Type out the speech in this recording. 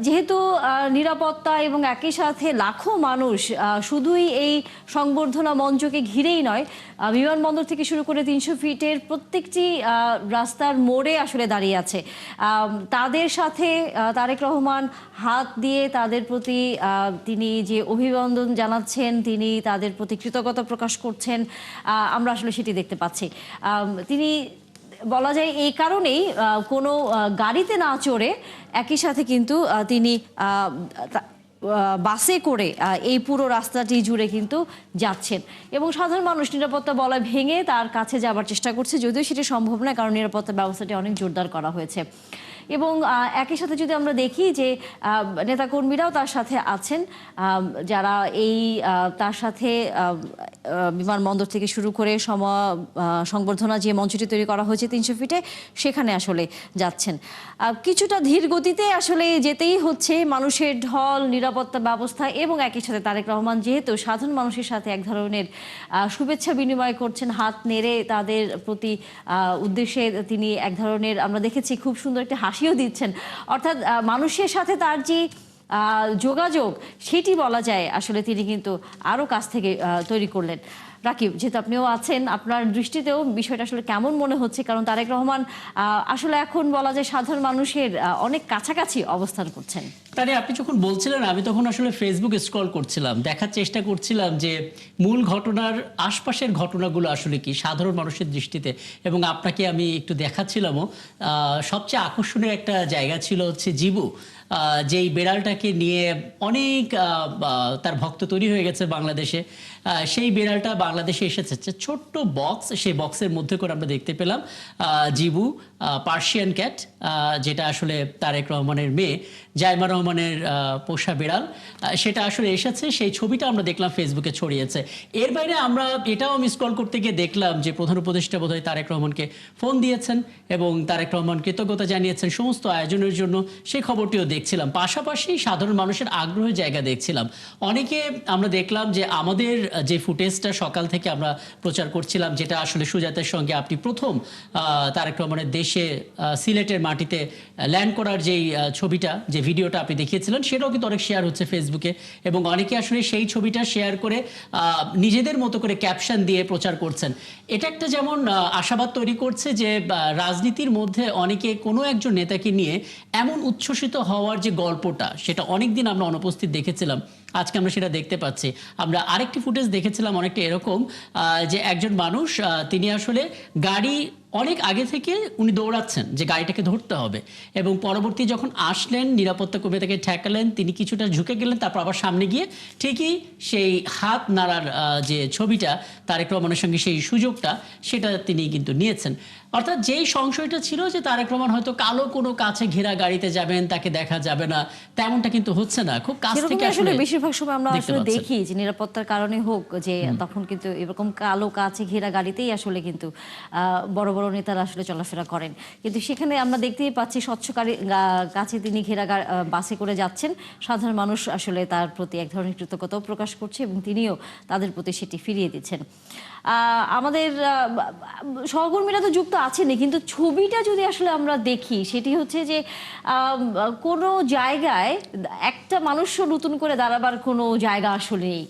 যেহেতু নিরাপত্তা এবং একই সাথে লাখো মানুষ শুধুই এই সংবর্ধনা মঞ্চকে ঘিরেই নয়, বিমানবন্দর থেকে শুরু করে ৩০০ ফিটের প্রত্যেকটি রাস্তার মোড়ে আসলে দাঁড়িয়ে আছে। তাদের সাথে তারেক রহমান হাত দিয়ে তাদের প্রতি তিনি যে অভিবাদন জানাচ্ছেন, তিনি তাদের প্রতি কৃতজ্ঞতা প্রকাশ করছেন, আমরা আসলে সেটি দেখতে পাচ্ছি। তিনি বলা যায় এই কারণেই কোনো গাড়িতে না চড়ে একই সাথে কিন্তু তিনি বাসে করে এই পুরো রাস্তাটি জুড়ে কিন্তু যাচ্ছেন এবং সাধারণ মানুষ নিরাপত্তা বলয় ভেঙে তার কাছে যাবার চেষ্টা করছে, যদিও সেটি সম্ভব নয় কারণ নিরাপত্তা ব্যবস্থাটি অনেক জোরদার করা হয়েছে। এবং একই সাথে যদি আমরা দেখি যে নেতাকর্মীরাও তার সাথে আছেন, যারা এই তার সাথে বিমানবন্দর থেকে শুরু করে সংবর্ধনা যে মঞ্চটি তৈরি করা হয়েছে ৩০০ ফিটে, সেখানে আসলে যাচ্ছেন। কিছুটা ধীর গতিতে আসলে যেতেই হচ্ছে, মানুষের ঢল, নিরাপত্তা ব্যবস্থা এবং একই সাথে তারেক রহমান যেহেতু সাধারণ মানুষের সাথে এক ধরনের শুভেচ্ছা বিনিময় করছেন, হাত নেড়ে তাদের প্রতি উদ্দেশ্যে তিনি এক ধরনের, আমরা দেখেছি খুব সুন্দর একটা হাসিও দিচ্ছেন, অর্থাৎ মানুষের সাথে তার যে যোগাযোগ সেটি বলা যায় আসলে তিনি কিন্তু আরও কাছ থেকে তৈরি করলেন। রাকিব, যেহেতু আপনিও আছেন, আপনার দৃষ্টিতেও বিষয়টা আসলে কেমন মনে হচ্ছে? কারণ তারেক রহমান আসলে এখন বলা যায় সাধারণ মানুষের অনেক কাছাকাছি অবস্থান করছেন। তাহলে আপনি যখন বলছিলেন আমি তখন আসলে ফেসবুক স্ক্রল করছিলাম, দেখার চেষ্টা করছিলাম যে মূল ঘটনার আশপাশের ঘটনাগুলো আসলে কি সাধারণ মানুষের দৃষ্টিতে, এবং আপনাকে আমি একটু দেখাচ্ছিলামও। সবচেয়ে আকর্ষণীয় একটা জায়গা ছিল হচ্ছে জিবু, যেই বেড়ালটাকে নিয়ে অনেক তার ভক্ত তৈরি হয়ে গেছে বাংলাদেশে। সেই বেড়ালটা বাংলাদেশে এসেছে ছোট্ট বক্স, সেই বক্সের মধ্যে করে আমরা দেখতে পেলাম জিবু, পার্সিয়ান ক্যাট, যেটা আসলে তারেক রহমানের মেয়ে জাইমা রহমানের পোষা বিড়াল, সেটা আসলে এসেছে। সেই ছবিটা আমরা দেখলাম ফেসবুকে ছড়িয়েছে। এর বাইরে আমরা এটাও আমি স্ক্রল করতে গিয়ে দেখলাম যে প্রধান উপদেষ্টা বোধহয় তারেক রহমানকে ফোন দিয়েছেন এবং তারেক রহমান কৃতজ্ঞতা জানিয়েছেন সমস্ত আয়োজনের জন্য, সেই খবরটিও দেখছিলাম। পাশাপাশি সাধারণ মানুষের আগ্রহের জায়গা দেখছিলাম। অনেকে আমরা দেখলাম যে আমাদের যে ফুটেজটা সকাল থেকে আমরা প্রচার করছিলাম, যেটা আসলে সুজাতার সঙ্গে আপনি প্রথম তারেক রহমানের দেশে সিলেটের মাটিতে ল্যান্ড করার যেই ছবিটা, যে ভিডিওটা আপনি দেখিয়েছিলেন, সেটাও কিন্তু অনেক শেয়ার হচ্ছে ফেসবুকে এবং অনেকে আসলে সেই ছবিটা শেয়ার করে নিজেদের মতো করে ক্যাপশন দিয়ে প্রচার করছেন। এটা একটা যেমন আশাবাদ তৈরি করছে যে রাজনীতির মধ্যে অনেকে কোনো একজন নেতাকে নিয়ে এমন উচ্ছ্বসিত হওয়ার যে গল্পটা, সেটা অনেকদিন আমরা অনুপস্থিত দেখেছিলাম, আজকে আমরা সেটা দেখতে পাচ্ছি। আমরা আরেকটি ফুটেজ দেখেছিলাম অনেকটা এরকম, যে একজন মানুষ তিনি আসলে গাড়ি অনেক আগে থেকে উনি দৌড়াচ্ছেন যে গাড়িটাকে ধরতে হবে, এবং পরবর্তী যখন আসলেন নিরাপত্তা কর্মী তাকে ঠেকালেন, তিনি কিছুটা ঝুঁকে গেলেন, তারপর আবার সামনে গিয়ে ঠিকই সেই হাত নাড়ার যে ছবিটা, তারেক রহমানের সঙ্গে সেই সুযোগটা সেটা তিনি কিন্তু নিয়েছেন। অর্থাৎ যেই সংশয়টা ছিল যে তারেক রহমান হয়তো কালো কোনো কাছে ঘেরা গাড়িতে যাবেন, তাকে দেখা যাবে না, তেমনটা কিন্তু হচ্ছে না। খুব কাছ থেকে আসলে বেশিরভাগ সময় আমরা আসলে দেখি যে নিরাপত্তার কারণে হোক, যে তখন কিন্তু এরকম কালো কাছে ঘেরা গাড়িতেই আসলে কিন্তু বড় বড় নেতারা আসলে চলাফেরা করেন, কিন্তু সেখানে আমরা দেখতেই পাচ্ছি স্বচ্ছ কাছে তিনি ঘেরা বাসে করে যাচ্ছেন। সাধারণ মানুষ আসলে তার প্রতি এক ধরনের কৃতজ্ঞতাও প্রকাশ করছে এবং তিনিও তাদের প্রতি সেটি ফিরিয়ে দিচ্ছেন। আমাদের সহকর্মীরা তো যুক্ত আছেনই, কিন্তু ছবিটা যদি আসলে আমরা দেখি, সেটি হচ্ছে যে কোনো জায়গায় একটা মানুষও নতুন করে দাঁড়াবার কোনো জায়গা আসলে নেই।